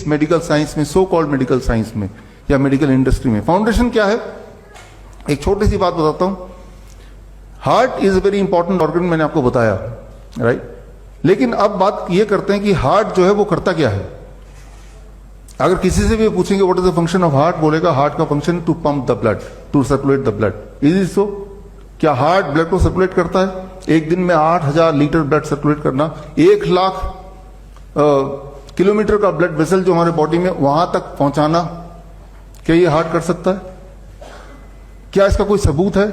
Medical science में, so called medical science में या मेडिकल इंडस्ट्री में। फाउंडेशन क्या है? एक छोटी सी बात बताता हूं। Heart is a very important organ, मैंने आपको बताया, राइट। लेकिन अब बात ये करते हैं कि हार्ट जो है वो करता क्या है। अगर किसी से भी पूछेंगे what is the function of heart, बोलेगा हार्ट का function to pump the blood, to circulate the blood. Is it so? क्या हार्ट ब्लड को सर्कुलेट करता है? एक दिन में 8,000 लीटर ब्लड सर्कुलेट करना, 1,00,000 किलोमीटर का ब्लड वेसल जो हमारे बॉडी में वहां तक पहुंचाना, क्या ये हार्ट कर सकता है? क्या इसका कोई सबूत है?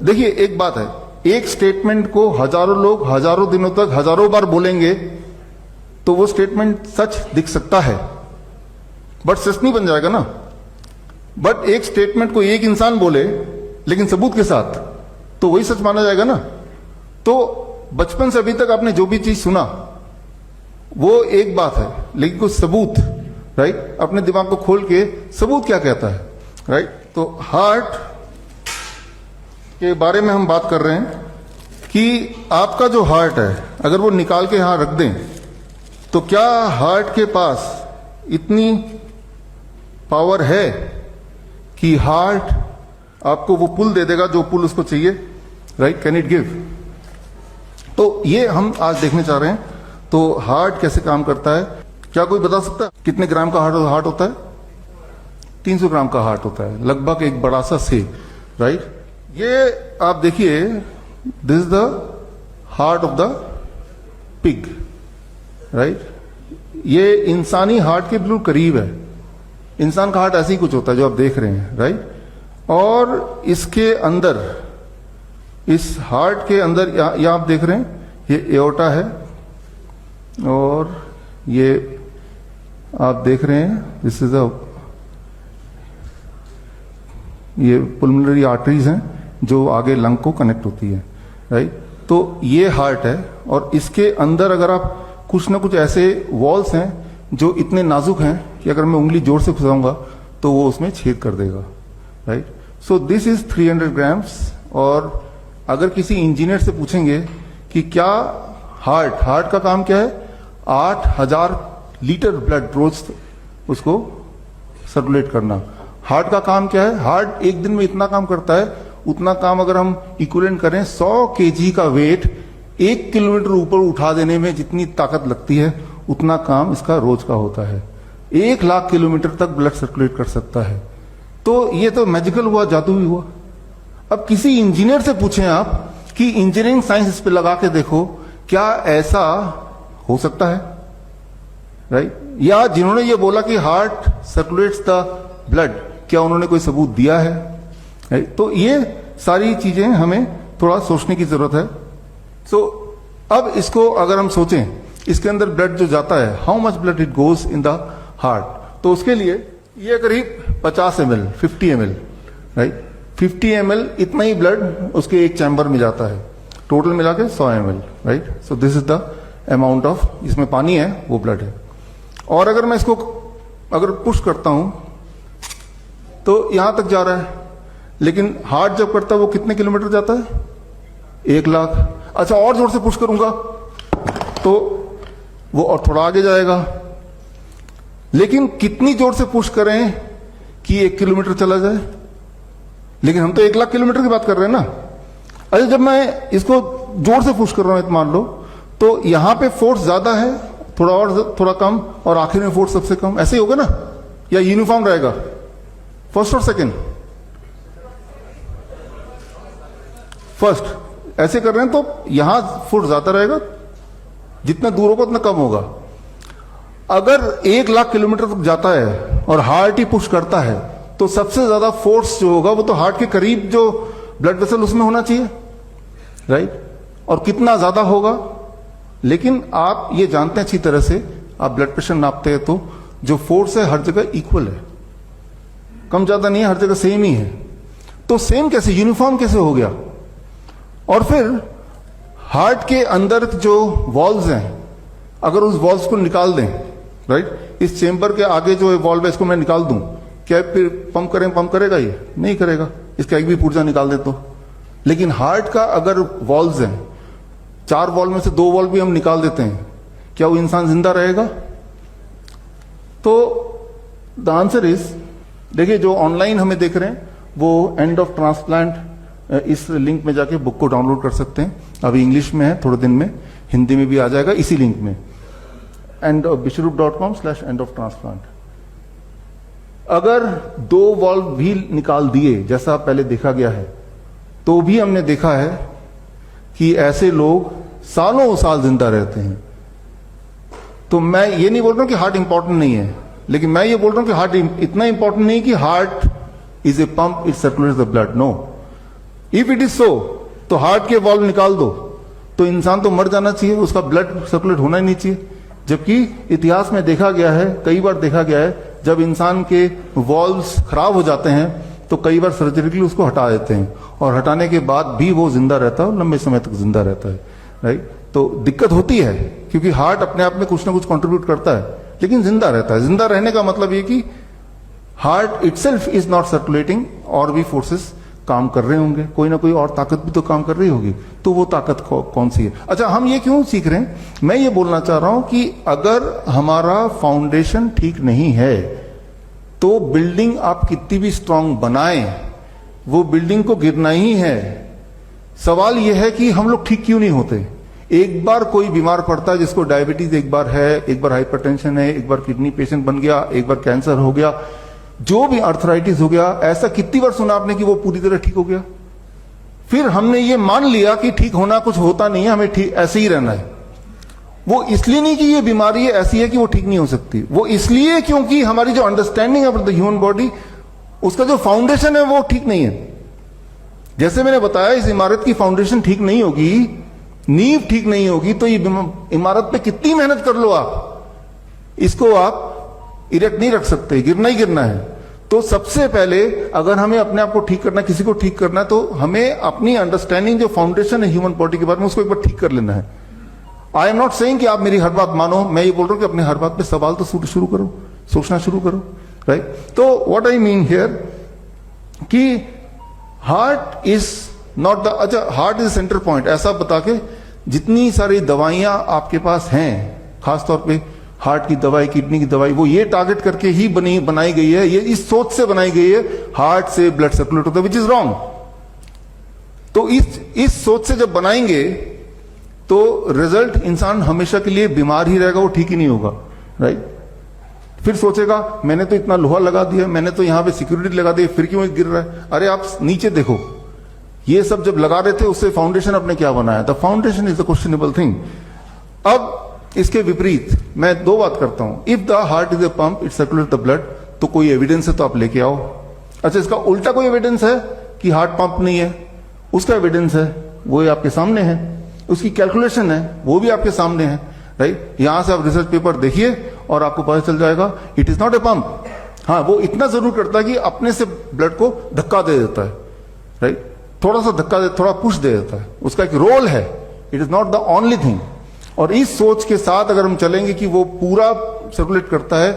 देखिए एक बात है, एक स्टेटमेंट को हजारों लोग हजारों दिनों तक हजारों बार बोलेंगे तो वो स्टेटमेंट सच दिख सकता है, बट सच नहीं बन जाएगा ना। बट एक स्टेटमेंट को एक इंसान बोले लेकिन सबूत के साथ, तो वही सच माना जाएगा ना। तो बचपन से अभी तक आपने जो भी चीज सुना वो एक बात है, लेकिन कुछ सबूत, राइट, अपने दिमाग को खोल के सबूत क्या कहता है, राइट। तो हार्ट के बारे में हम बात कर रहे हैं कि आपका जो हार्ट है अगर वो निकाल के यहां रख दें तो क्या हार्ट के पास इतनी पावर है कि हार्ट आपको वो पुल दे देगा जो पुल उसको चाहिए, राइट? Can it give? तो ये हम आज देखने चाह रहे हैं। तो हार्ट कैसे काम करता है, क्या कोई बता सकता है? कितने ग्राम का हार्ट होता है? 300 ग्राम का हार्ट होता है, लगभग एक बड़ा सा सेब, राइट। ये आप देखिए, this is the heart of the pig, right. ये इंसानी हार्ट के बिल्कुल करीब है। इंसान का हार्ट ऐसे ही कुछ होता है जो आप देख रहे हैं, राइट। और इसके अंदर, इस हार्ट के अंदर यहां आप देख रहे हैं, ये एओर्टा है और ये आप देख रहे हैं, दिस इज अ, ये पुल्मोनरी आर्टरीज हैं जो आगे लंग को कनेक्ट होती है, राइट। तो ये हार्ट है और इसके अंदर अगर आप कुछ ना कुछ ऐसे वॉल्स हैं जो इतने नाजुक हैं कि अगर मैं उंगली जोर से घुसाऊंगा तो वो उसमें छेद कर देगा, right. So this is 300 grams. और अगर किसी इंजीनियर से पूछेंगे कि क्या हार्ट का काम क्या है, 8,000 लीटर ब्लड रोज उसको सर्कुलेट करना। हार्ट का काम क्या है? हार्ट एक दिन में इतना काम करता है, उतना काम अगर हम इक्विवेलेंट करें 100 केजी का वेट 1 किलोमीटर ऊपर उठा देने में जितनी ताकत लगती है उतना काम इसका रोज का होता है। 1,00,000 किलोमीटर तक ब्लड सर्कुलेट कर सकता है। तो ये तो मैजिकल हुआ, जादू ही हुआ। अब किसी इंजीनियर से पूछें आप कि इंजीनियरिंग साइंस इस पे लगा के देखो, क्या ऐसा हो सकता है, राइट? या जिन्होंने ये बोला कि हार्ट सर्कुलेट्स द ब्लड, क्या उन्होंने कोई सबूत दिया है, राइट? तो ये सारी चीजें हमें थोड़ा सोचने की जरूरत है। सो अब इसको अगर हम सोचें, इसके अंदर ब्लड जो जाता है, how much blood it goes in the heart, तो उसके लिए ये करीब 50 ml, 50 ml, राइट। 50 ml इतना ही ब्लड उसके एक चैम्बर में जाता है, टोटल मिला के 100 ml, right. So this is the amount of, इसमें पानी है वो ब्लड है। और अगर मैं इसको अगर पुश करता हूं तो यहां तक जा रहा है, लेकिन हार्ट जब करता है वो कितने किलोमीटर जाता है? 1,00,000। अच्छा, और जोर से पुश करूंगा तो वो और थोड़ा आगे जाएगा। लेकिन कितनी जोर से पुश करें कि 1 किलोमीटर चला जाए? लेकिन हम तो 1,00,000 किलोमीटर की बात कर रहे हैं ना। अच्छा, जब मैं इसको जोर से पुश कर रहा हूं मान लो, तो यहां पे फोर्स ज्यादा है, थोड़ा और थोड़ा कम, और आखिर में फोर्स सबसे कम, ऐसे ही होगा ना? या यूनिफॉर्म रहेगा फर्स्ट और सेकंड? फर्स्ट ऐसे कर रहे हैं तो यहां फोर्स ज्यादा रहेगा, जितना दूर होगा उतना कम होगा। अगर 1,00,000 किलोमीटर तक जाता है और हार्ट ही पुश करता है तो सबसे ज्यादा फोर्स जो होगा वो तो हार्ट के करीब जो ब्लड वेसल उसमें होना चाहिए, राइट। और कितना ज्यादा होगा? लेकिन आप ये जानते हैं अच्छी तरह से, आप ब्लड प्रेशर नापते हैं तो जो फोर्स है हर जगह इक्वल है, कम ज्यादा नहीं है, हर जगह सेम ही है। तो सेम कैसे, यूनिफॉर्म कैसे हो गया? और फिर हार्ट के अंदर जो वॉल्व्स हैं, अगर उस वॉल्व्स को निकाल दें, राइट, इस चेंबर के आगे जो वॉल्व है इसको मैं निकाल दूं, क्या फिर पंप करेगा? ये नहीं करेगा, इसका एक भी पुर्जा निकाल दे तो। लेकिन हार्ट का अगर वॉल्व्स हैं, 4 वॉल्व में से 2 वॉल्व भी हम निकाल देते हैं, क्या वो इंसान जिंदा रहेगा? तो द आंसर इज, देखिए जो ऑनलाइन हमें देख रहे हैं वो एंड ऑफ ट्रांसप्लांट इस लिंक में जाके बुक को डाउनलोड कर सकते हैं। अभी इंग्लिश में है, थोड़े दिन में हिंदी में भी आ जाएगा इसी लिंक में, bishrup.com/end of transplant। अगर 2 वॉल्व भी निकाल दिए जैसा पहले देखा गया है, तो भी हमने देखा है कि ऐसे लोग सालों साल जिंदा रहते हैं। तो मैं ये नहीं बोल रहा हूं कि हार्ट इंपॉर्टेंट नहीं है, लेकिन मैं ये बोल रहा हूं कि हार्ट इतना इंपॉर्टेंट नहीं कि heart is a pump, it circulates the blood. No, if it is so, तो हार्ट के वॉल्व निकाल दो तो इंसान तो मर जाना चाहिए, उसका ब्लड सर्कुलेट होना ही नहीं चाहिए। जबकि इतिहास में देखा गया है, कई बार देखा गया है, जब इंसान के वॉल्व्स खराब हो जाते हैं तो कई बार सर्जरिकली उसको हटा देते हैं, और हटाने के बाद भी वो जिंदा रहता है, लंबे समय तक जिंदा रहता है, राइट। तो दिक्कत होती है क्योंकि हार्ट अपने आप में कुछ ना कुछ कंट्रीब्यूट करता है, लेकिन जिंदा रहता है। जिंदा रहने का मतलब ये कि heart itself is not circulating, और भी फोर्सेस काम कर रहे होंगे, कोई ना कोई और ताकत भी तो काम कर रही होगी। तो वो ताकत कौन सी है? अच्छा, हम ये क्यों सीख रहे हैं? मैं ये बोलना चाह रहा हूं कि अगर हमारा फाउंडेशन ठीक नहीं है तो बिल्डिंग आप कितनी भी स्ट्रांग बनाएं, वो बिल्डिंग को गिरना ही है। सवाल यह है कि हम लोग ठीक क्यों नहीं होते? एक बार कोई बीमार पड़ता है, जिसको डायबिटीज एक बार है, एक बार हाइपरटेंशन है, एक बार किडनी पेशेंट बन गया, एक बार कैंसर हो गया, जो भी अर्थराइटिस हो गया, ऐसा कितनी बार सुना आपने कि वो पूरी तरह ठीक हो गया? फिर हमने ये मान लिया कि ठीक होना कुछ होता नहीं है, हमें ठीक ऐसे ही रहना है। वो इसलिए नहीं कि ये बीमारी ऐसी है कि वो ठीक नहीं हो सकती, वो इसलिए क्योंकि हमारी जो understanding of the human body, उसका जो फाउंडेशन है वो ठीक नहीं है। जैसे मैंने बताया, इस इमारत की फाउंडेशन ठीक नहीं होगी, नींव ठीक नहीं होगी, तो ये इमारत पे कितनी मेहनत कर लो आप, इसको आप इरेक्ट नहीं रख सकते, गिरना ही गिरना है। तो सबसे पहले अगर हमें अपने आप को ठीक करना है, किसी को ठीक करना है, तो हमें अपनी अंडरस्टैंडिंग जो फाउंडेशन है ह्यूमन बॉडी के बारे में, उसको एक बार ठीक कर लेना है। आई एम नॉट सेइंग कि आप मेरी हर बात मानो, मैं ये बोल रहा हूं कि अपने हर बात पे सवाल तो शुरू करो, सोचना शुरू करो, राइट। तो व्हाट आई मीन हियर कि हार्ट इज नॉट द, अच्छा हार्ट इज सेंटर पॉइंट, ऐसा बता के जितनी सारी दवाइयां आपके पास हैं, खासतौर पे हार्ट की दवाई, किडनी की दवाई, वो ये टारगेट करके ही बनाई गई है, ये इस सोच से बनाई गई है, हार्ट से ब्लड सर्कुलेट होता है, विच इज रॉन्ग। तो इस सोच से जब बनाएंगे तो रिजल्ट इंसान हमेशा के लिए बीमार ही रहेगा, वो ठीक ही नहीं होगा, राइट। फिर सोचेगा मैंने तो इतना लोहा लगा दिया, मैंने तो यहां पे सिक्योरिटी लगा दी, फिर क्यों गिर रहा है? अरे आप नीचे देखो, ये सब जब लगा रहे थे उससे फाउंडेशन आपने क्या बनाया? The foundation is the questionable thing. अब इसके विपरीत मैं 2 बात करता हूं। If the heart is a pump, it circulate the blood, तो कोई एविडेंस है तो आप लेके आओ। अच्छा, इसका उल्टा कोई एविडेंस है कि हार्ट पंप नहीं है, उसका एविडेंस है, वो आपके सामने है, उसकी कैलकुलेशन है, वो भी आपके सामने है, राइट। यहां से आप रिसर्च पेपर देखिए और आपको पता चल जाएगा it is not a pump. हाँ, वो इतना जरूर करता है कि अपने से ब्लड को धक्का दे देता है, राइट, थोड़ा सा धक्का दे, थोड़ा पुश दे देता है, उसका एक रोल है, it is not the only thing. और इस सोच के साथ अगर हम चलेंगे कि वो पूरा सर्कुलेट करता है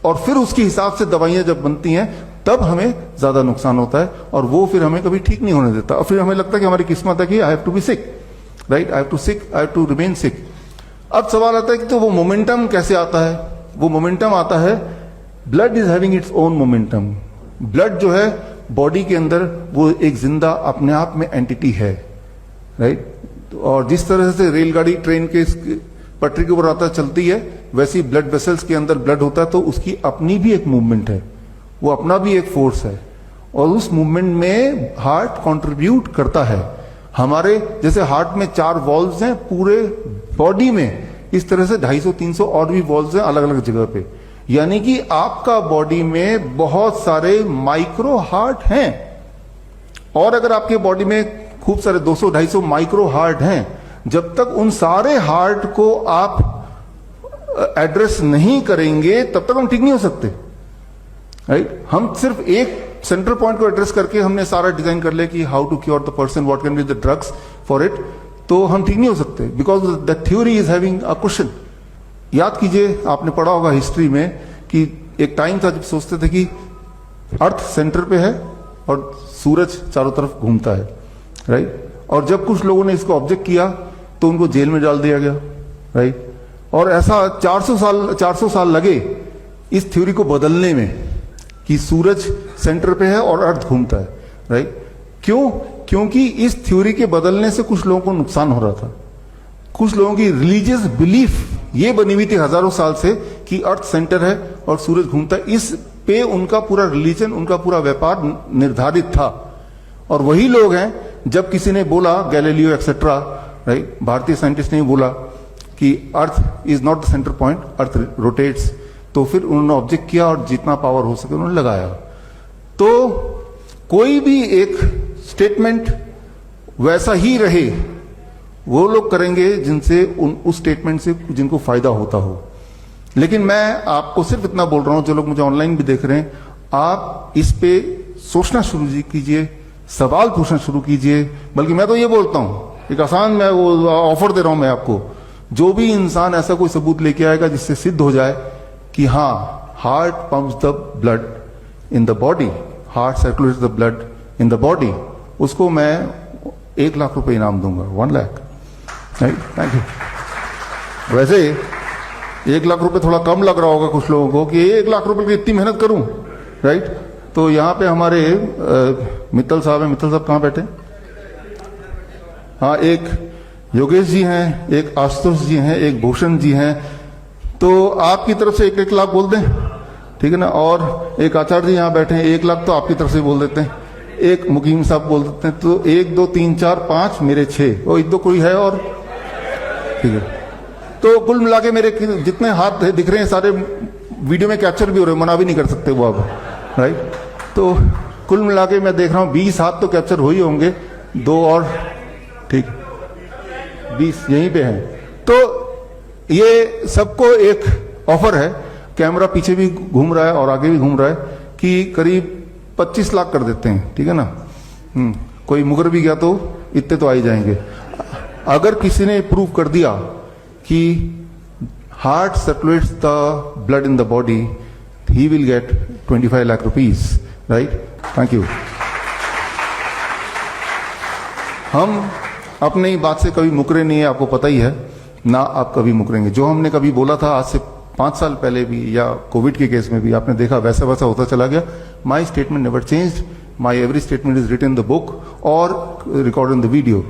और फिर उसके हिसाब से दवाइयां जब बनती हैं, तब हमें ज्यादा नुकसान होता है और वो फिर हमें कभी ठीक नहीं होने देता, और फिर हमें लगता है कि हमारी किस्मत है कि I have to be sick, right, I have to remain sick. अब सवाल आता है कि तो वो मोमेंटम कैसे आता है? वो मोमेंटम आता है, blood is having its own momentum. Blood जो है बॉडी के अंदर वो एक जिंदा अपने आप में एंटिटी है, राइट। और जिस तरह से रेलगाड़ी ट्रेन के पटरी के ऊपर आता चलती है, वैसे ही ब्लड वेसल्स के अंदर ब्लड होता है, तो उसकी अपनी भी एक मूवमेंट है, वो अपना भी एक फोर्स है, और उस मूवमेंट में हार्ट कंट्रीब्यूट करता है। हमारे जैसे हार्ट में 4 वॉल्व्स हैं पूरे बॉडी में, इस तरह से 250-300 और भी वॉल्व्स हैं अलग अलग जगह पे, यानी कि आपका बॉडी में बहुत सारे माइक्रो हार्ट हैं। और अगर आपके बॉडी में खूब सारे 200-250 माइक्रो हार्ट हैं, जब तक उन सारे हार्ट को आप एड्रेस नहीं करेंगे तब तक हम ठीक नहीं हो सकते, राइट। हम सिर्फ एक सेंटर पॉइंट को एड्रेस करके हमने सारा डिजाइन कर लिया कि how to cure the person, what can be the drugs for it, तो हम ठीक नहीं हो सकते, because the theory is having a question. याद कीजिए, आपने पढ़ा होगा हिस्ट्री में कि एक टाइम था जब सोचते थे कि अर्थ सेंटर पे है और सूरज चारों तरफ घूमता है, राइट। और जब कुछ लोगों ने इसको ऑब्जेक्ट किया तो उनको जेल में डाल दिया गया, राइट। और ऐसा 400 साल लगे इस थ्योरी को बदलने में कि सूरज सेंटर पे है और अर्थ घूमता है, राइट। क्यों? क्योंकि इस थ्योरी के बदलने से कुछ लोगों को नुकसान हो रहा था। कुछ लोगों की रिलीजियस बिलीफ ये बनी हुई थी हजारों साल से कि अर्थ सेंटर है और सूरज घूमता है, इस पे उनका पूरा रिलीजन, उनका पूरा व्यापार निर्धारित था। और वही लोग हैं, जब किसी ने बोला, गैलीलियो एक्सेट्रा, राइट, भारतीय साइंटिस्ट ने बोला कि earth is not the centre point, earth rotates, तो फिर उन्होंने ऑब्जेक्ट किया और जितना पावर हो सके उन्होंने लगाया। तो कोई भी एक स्टेटमेंट वैसा ही रहे, वो लोग करेंगे जिनसे उस स्टेटमेंट से जिनको फायदा होता हो। लेकिन मैं आपको सिर्फ इतना बोल रहा हूं, जो लोग मुझे ऑनलाइन भी देख रहे हैं, आप इस पे सोचना शुरू कीजिए, सवाल पूछना शुरू कीजिए। बल्कि मैं तो ये बोलता हूं, एक आसान मैं वो ऑफर दे रहा हूं मैं आपको, जो भी इंसान ऐसा कोई सबूत लेके आएगा जिससे सिद्ध हो जाए कि हाँ, heart pumps the blood in the body, heart circulates the blood in the body, उसको मैं 1 लाख रुपए इनाम दूंगा, 1 लाख। Thank you. वैसे 1 लाख रुपए थोड़ा कम लग रहा होगा कुछ लोगों को कि 1 लाख रुपए की इतनी मेहनत करूं, राइट। तो यहां पे हमारे मित्तल साहब हैं। मित्तल साहब कहां बैठे? हाँ, एक योगेश जी हैं, एक आशुतोष जी हैं, एक भूषण जी हैं। तो आपकी तरफ से 1-1 लाख बोल दें, ठीक है ना। और एक आचार्य जी यहां बैठे हैं, 1 लाख तो आपकी तरफ से बोल देते हैं। एक मुकीम साहब बोल देते हैं। तो 1 2 3 4 5 मेरे 6, और 1 2 कोई है और, ठीक है। तो कुल मिला के मेरे जितने हाथ दिख रहे हैं सारे वीडियो में कैप्चर भी हो रहे हैं, मना भी नहीं कर सकते वो आप, राइट। तो कुल मिला के मैं देख रहा हूं 20 हाथ तो कैप्चर हो ही होंगे, 2 और, ठीक, 20 यहीं पे हैं। तो ये सबको एक ऑफर है, कैमरा पीछे भी घूम रहा है और आगे भी घूम रहा है, कि करीब 25 लाख कर देते हैं, ठीक है ना। कोई मुकर भी गया तो इतने तो आ ही जाएंगे। अगर किसी ने प्रूव कर दिया कि heart circulates the blood in the body, he will get 25 lakh rupees, right. Thank you. हम अपनी बात से कभी मुकरे नहीं है, आपको पता ही है ना, आप कभी मुकरेंगे। जो हमने कभी बोला था आज से 5 साल पहले भी, या कोविड के केस में भी आपने देखा, वैसा वैसा होता चला गया। My statement never changed, my every statement is written in the book और रिकॉर्ड इन द वीडियो।